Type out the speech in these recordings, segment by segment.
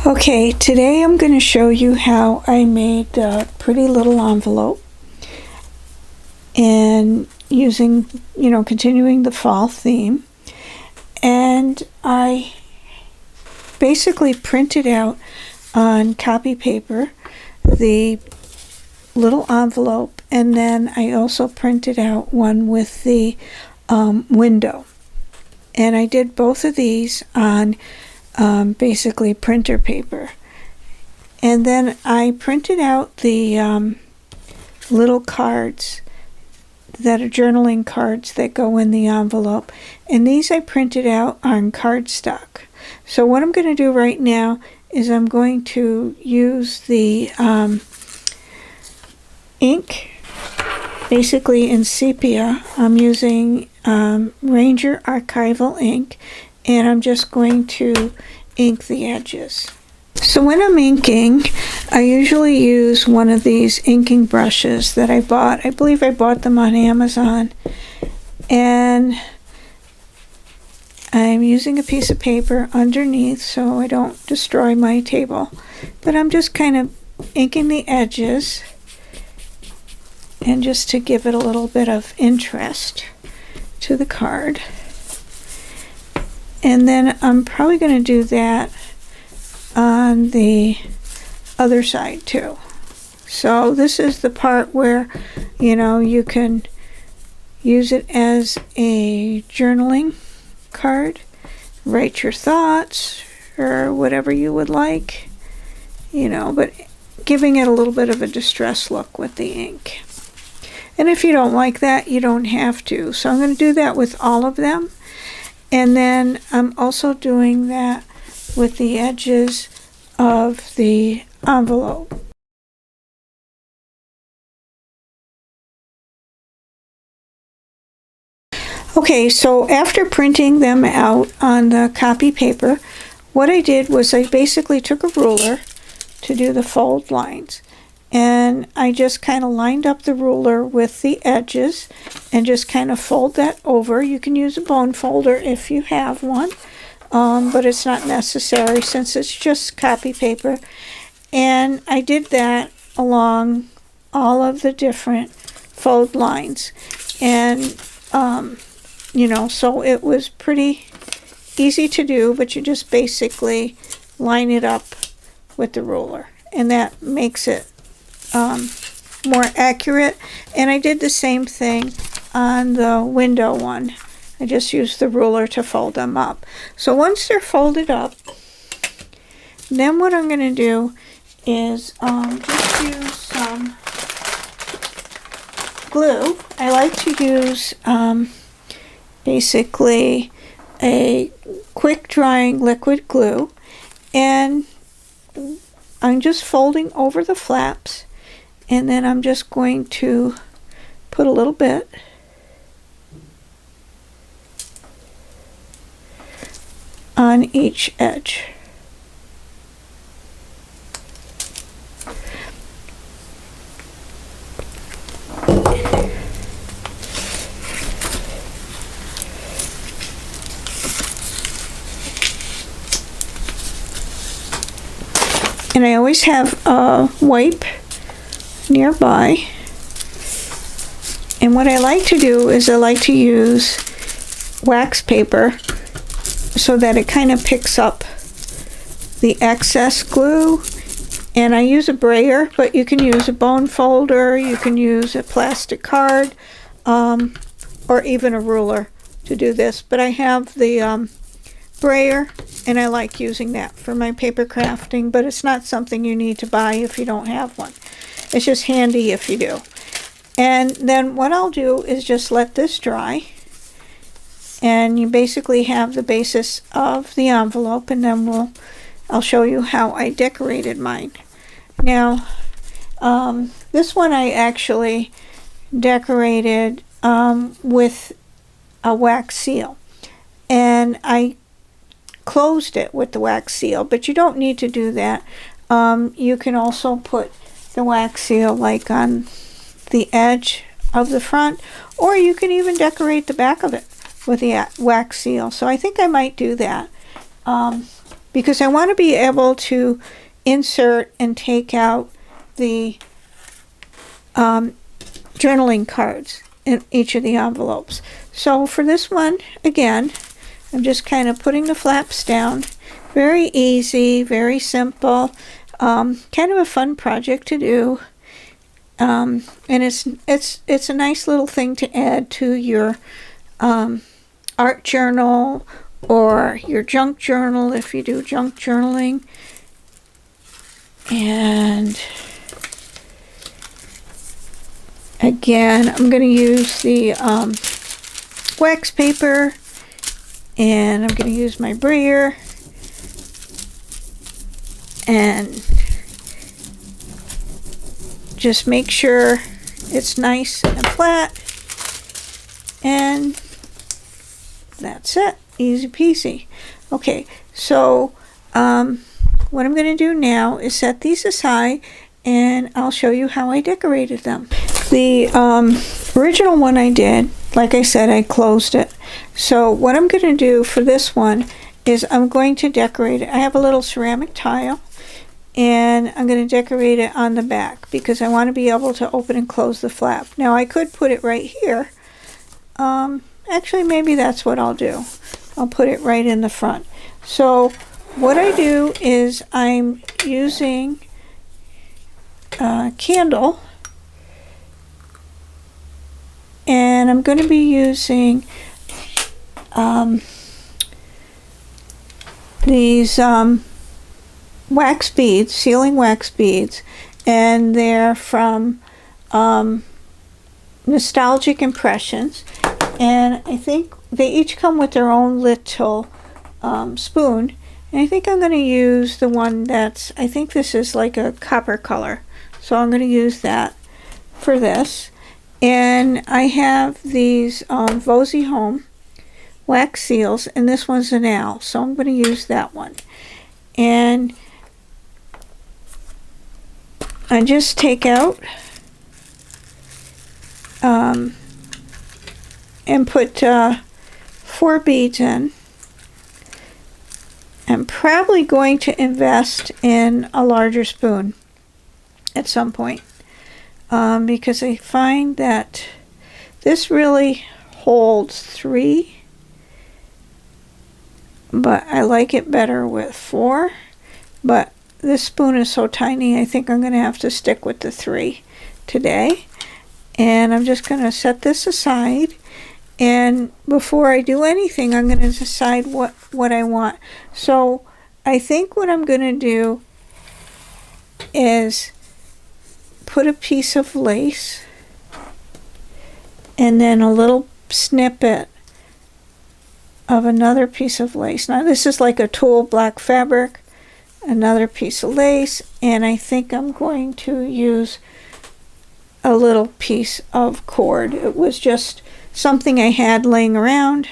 Okay, today I'm going to show you how I made a pretty little envelope and using, continuing the fall theme. And I basically printed out on copy paper the little envelope, and then I also printed out one with the window. And I did both of these on basically printer paper. And then I printed out the little cards that are journaling cards that go in the envelope. And these I printed out on cardstock. So what I'm going to do right now is I'm going to use the ink, basically in sepia. I'm using Ranger Archival ink, and I'm just going to ink the edges. So when I'm inking, I usually use one of these inking brushes that I bought. I believe I bought them on Amazon. And I'm using a piece of paper underneath so I don't destroy my table. But I'm just kind of inking the edges, and just to give it a little bit of interest to the card. And then I'm probably going to do that on the other side too. So this is the part where, you can use it as a journaling card, write your thoughts or whatever you would like, but giving it a little bit of a distressed look with the ink. And if you don't like that, you don't have to. So I'm going to do that with all of them. And then I'm also doing that with the edges of the envelope. Okay, so after printing them out on the copy paper, what I did was I basically took a ruler to do the fold lines. And I just kind of lined up the ruler with the edges and just kind of fold that over. You can use a bone folder if you have one, but it's not necessary since it's just copy paper. And I did that along all of the different fold lines. And, so it was pretty easy to do, but you just basically line it up with the ruler. And that makes it more accurate. And I did the same thing on the window one. I just used the ruler to fold them up. So once they're folded up, then what I'm going to do is just use some glue. I like to use basically a quick drying liquid glue, and I'm just folding over the flaps. And then I'm just going to put a little bit on each edge. And I always have a wipe nearby. And what I like to do is I like to use wax paper so that it kind of picks up the excess glue. And I use a brayer, but you can use a bone folder, you can use a plastic card, or even a ruler to do this. But I have the brayer, and I like using that for my paper crafting, but it's not something you need to buy if you don't have one. It's just handy if you do. And then what I'll do is just let this dry. And you basically have the basis of the envelope, and then I'll show you how I decorated mine. Now, this one I actually decorated with a wax seal. And I closed it with the wax seal, but you don't need to do that. You can also put the wax seal like on the edge of the front, or you can even decorate the back of it with the wax seal. So I think I might do that because I want to be able to insert and take out the journaling cards in each of the envelopes. So for this one, again, I'm just kind of putting the flaps down. Very easy, very simple, kind of a fun project to do. And it's a nice little thing to add to your art journal or your junk journal if you do junk journaling. And again, I'm going to use the wax paper, and I'm going to use my brayer, and just make sure it's nice and flat, and that's it. Easy peasy. Okay, so what I'm going to do now is set these aside, and I'll show you how I decorated them. The original one I did, like I said, I closed it. So what I'm going to do for this one is I'm going to decorate it. I have a little ceramic tile, and I'm going to decorate it on the back because I want to be able to open and close the flap. Now I could put it right here. Actually, maybe that's what I'll do. I'll put it right in the front. So what I do is I'm using a candle, and I'm going to be using these wax beads, sealing wax beads, and they're from Nostalgic Impressions, and I think they each come with their own little spoon, and I think I'm going to use the one that's, I think this is like a copper color, so I'm going to use that for this. And I have these Vosy Home wax seals, and this one's an owl, so I'm going to use that one. And I just take out and put 4 beads in. I'm probably going to invest in a larger spoon at some point, because I find that this really holds 3, but I like it better with 4. But this spoon is so tiny, I think I'm going to have to stick with the 3 today. And I'm just going to set this aside, and before I do anything, I'm going to decide what I want. So I think what I'm going to do is put a piece of lace and then a little snippet of another piece of lace. Now this is like a tulle black fabric, another piece of lace, and I think I'm going to use a little piece of cord. It was just something I had laying around.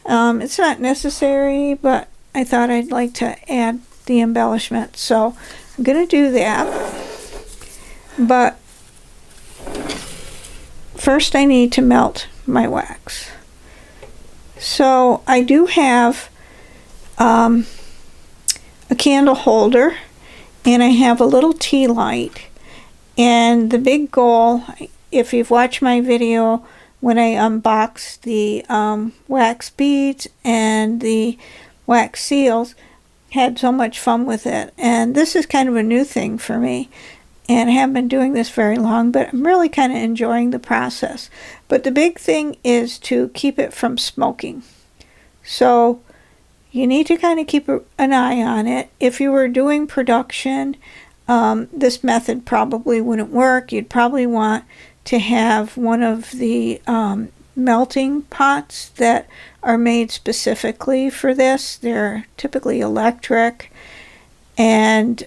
It's not necessary, but I thought I'd like to add the embellishment, so I'm going to do that. But first I need to melt my wax. So I do have a candle holder, and I have a little tea light. And the big goal, if you've watched my video when I unboxed the wax beads and the wax seals, had so much fun with it. And this is kind of a new thing for me, and I haven't been doing this very long, but I'm really kind of enjoying the process. But the big thing is to keep it from smoking. So you need to kind of keep an eye on it. If you were doing production, this method probably wouldn't work. You'd probably want to have one of the melting pots that are made specifically for this. They're typically electric, and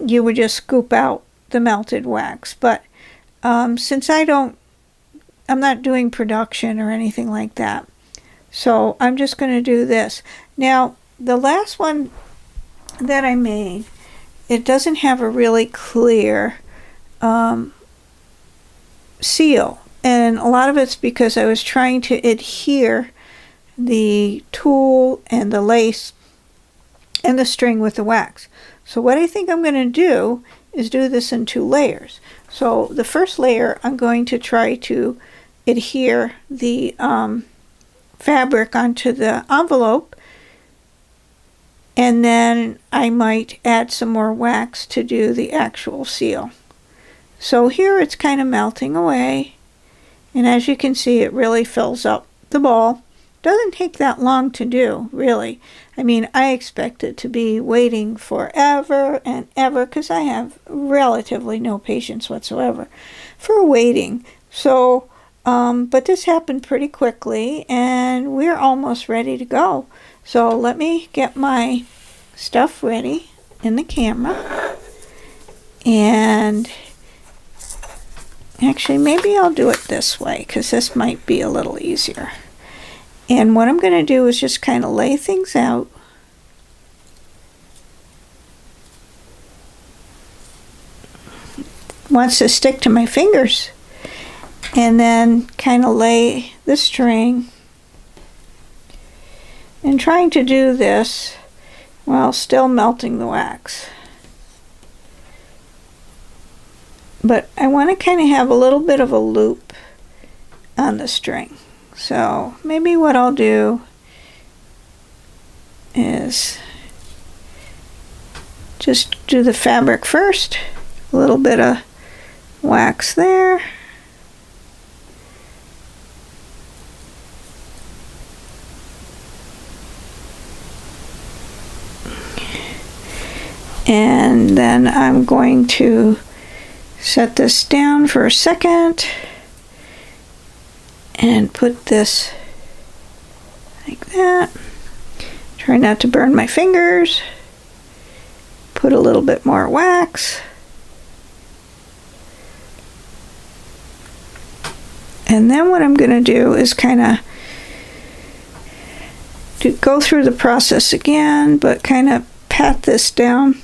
you would just scoop out the melted wax. But since I'm not doing production or anything like that, so I'm just going to do this. Now, the last one that I made, it doesn't have a really clear seal, and a lot of it's because I was trying to adhere the tulle and the lace and the string with the wax. So what I think I'm going to do is do this in 2 layers. So the first layer, I'm going to try to adhere the fabric onto the envelope, and then I might add some more wax to do the actual seal. So here it's kind of melting away, and as you can see, it really fills up the bowl. Doesn't take that long to do, really. I mean, I expect it to be waiting forever and ever, because I have relatively no patience whatsoever for waiting. So, but this happened pretty quickly, and we're almost ready to go. So let me get my stuff ready in the camera. And actually, maybe I'll do it this way, because this might be a little easier. And what I'm going to do is just kind of lay things out. Wants to stick to my fingers. And then kind of lay the string. And trying to do this while still melting the wax. But I want to kind of have a little bit of a loop on the string. So maybe what I'll do is just do the fabric first, a little bit of wax there. And then I'm going to set this down for a second and put this like that. Try not to burn my fingers. Put a little bit more wax. And then what I'm going to do is kind of go through the process again, but kind of pat this down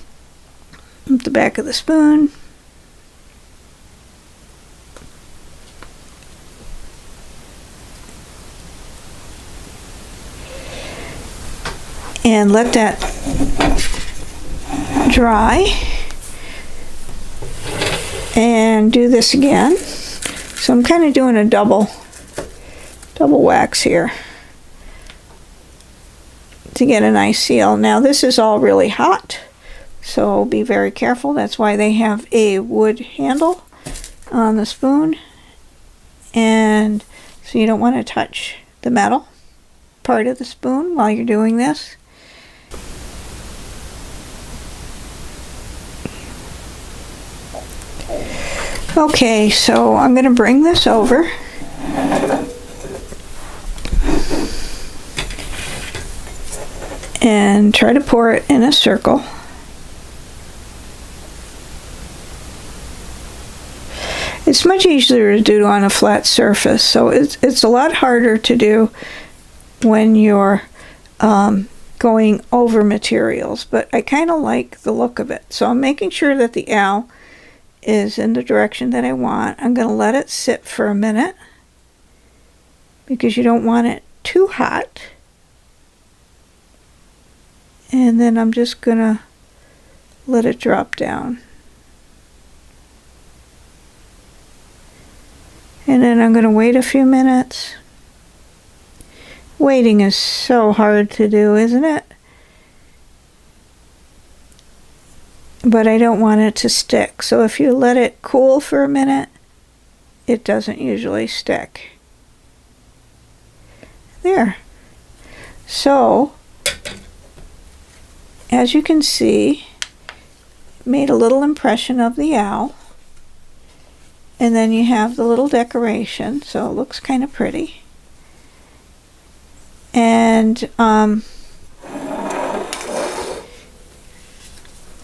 with the back of the spoon. And let that dry. And do this again. So I'm kind of doing a double wax here to get a nice seal. Now this is all really hot, so be very careful. That's why they have a wood handle on the spoon. And so you don't want to touch the metal part of the spoon while you're doing this. Okay, so I'm going to bring this over. And try to pour it in a circle. It's much easier to do on a flat surface, so it's a lot harder to do when you're going over materials, but I kind of like the look of it. So I'm making sure that the owl is in the direction that I want. I'm going to let it sit for a minute because you don't want it too hot. And then I'm just going to let it drop down. And then I'm going to wait a few minutes. Waiting is so hard to do, isn't it? But I don't want it to stick. So if you let it cool for a minute, it doesn't usually stick. There. So, as you can see, made a little impression of the owl. And then you have the little decoration, so it looks kind of pretty. And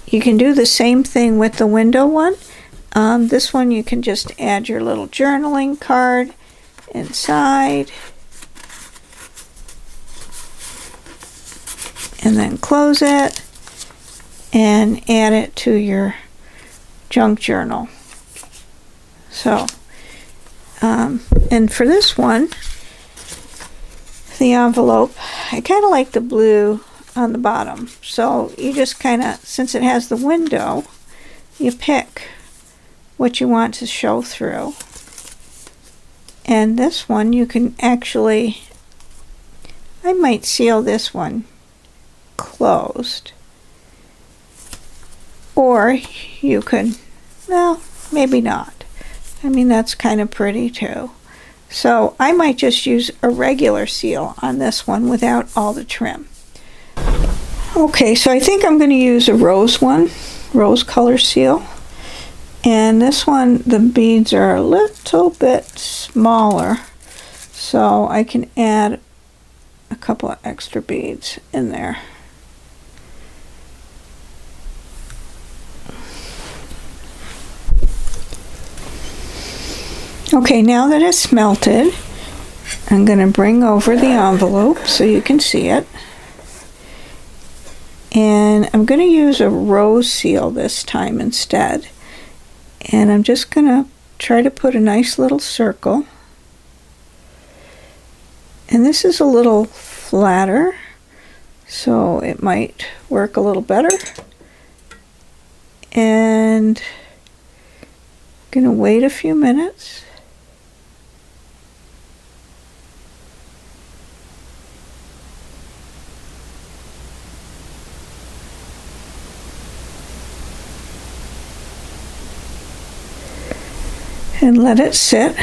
you can do the same thing with the window one. This one you can just add your little journaling card inside. And then close it and add it to your junk journal. So, and for this one, the envelope, I kind of like the blue on the bottom. So you just kind of, since it has the window, you pick what you want to show through. And this one you can actually, I might seal this one closed. Or you could, well, maybe not. I mean, that's kind of pretty too. So I might just use a regular seal on this one without all the trim. Okay, so I think I'm going to use a rose one, rose color seal. And this one, the beads are a little bit smaller, so I can add a couple of extra beads in there. Okay, now that it's melted, I'm going to bring over the envelope so you can see it. And I'm going to use a rose seal this time instead. And I'm just going to try to put a nice little circle. And this is a little flatter, so it might work a little better. And I'm going to wait a few minutes. And let it sit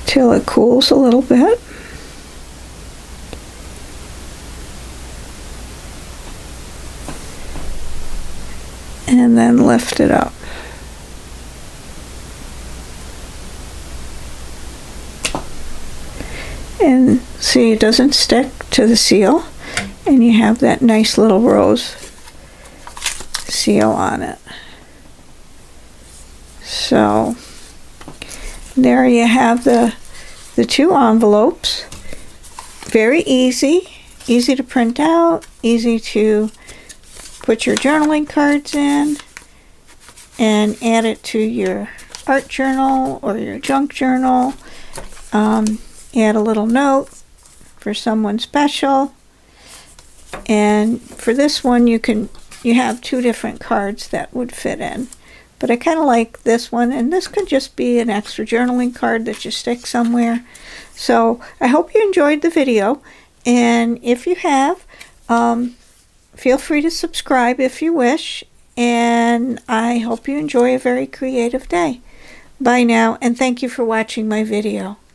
till it cools a little bit. And then lift it up. And see, it doesn't stick to the seal, and you have that nice little rose seal on it. So there you have the two envelopes. Very easy to print out, easy to put your journaling cards in and add it to your art journal or your junk journal. Add a little note for someone special. And for this one, you have two different cards that would fit in. But I kind of like this one, and this could just be an extra journaling card that you stick somewhere. So I hope you enjoyed the video, and if you have, feel free to subscribe if you wish, and I hope you enjoy a very creative day. Bye now, and thank you for watching my video.